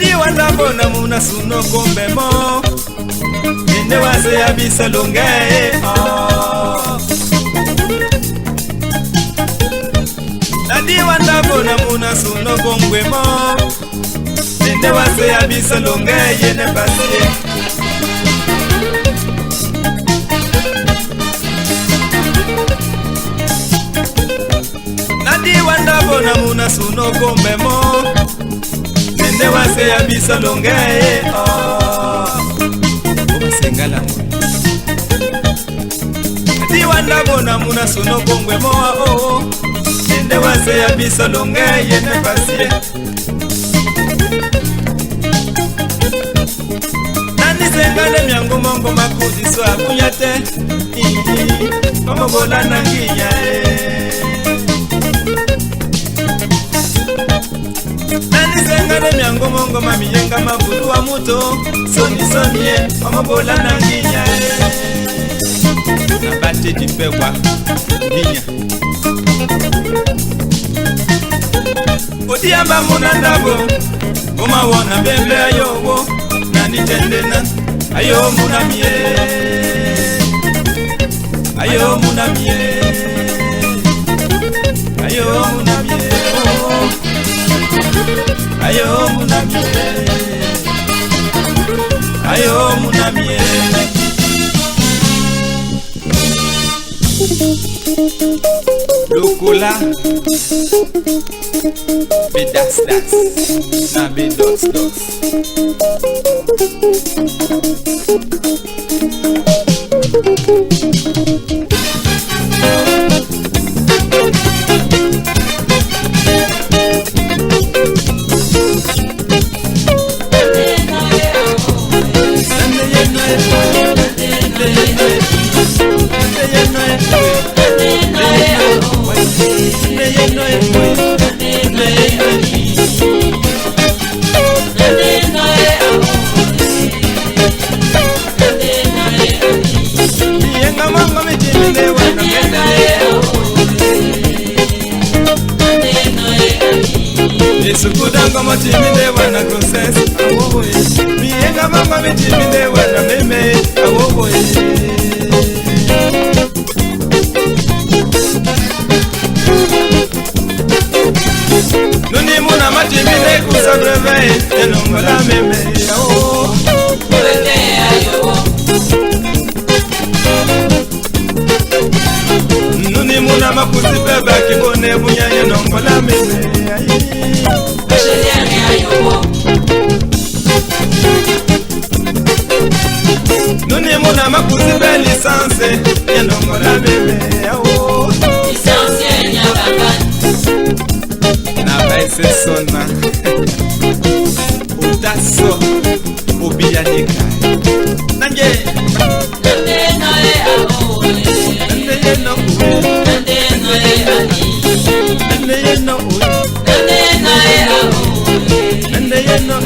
Nadi wanda bona muna suno kombe mo Nende wase ya bisa lunge Nadi wanda bona muna suno kombe mo Nende wase ya bisa lunge yene pasi Nadi wanda bona muna suno kombe mo Nende wase ya bisa lunge Sengala Nadi wanda bona muna suno kombe mo Nende wase ya bisa lunge yene pasi Nani sengale myango mongo makuzi so akunyate Komo bola nanginya Nani sengale myango mongo mamiyenga mabudu wa muto Soni komo bola nanginya Nabate jifewa Nginya Odiamba munandabo Oma wana bembe ayowo Nani tendena Ayo munamie Ayo munamie Ayo munamie Ayo munamie Ayo munamie Lukula Bedas Na bedos Sukudanga matiminde wana process awoboye Miyenga mama mitiminde wana meme awoboye Nuni muna matiminde kusabreve Elongola meme awo Kulete ayowo Nuni muna makusipeba kibone bunyanye nongola meme Nuni muna makuzi be lisanse Yenongola bebe yawo Lisanse nyabaka Na baise sona Utaso Ubiya nikai Nanje Nande noe aole Nande yeno uwe Nande noe ali Nande yeno uwe Nande noe aole Nande yeno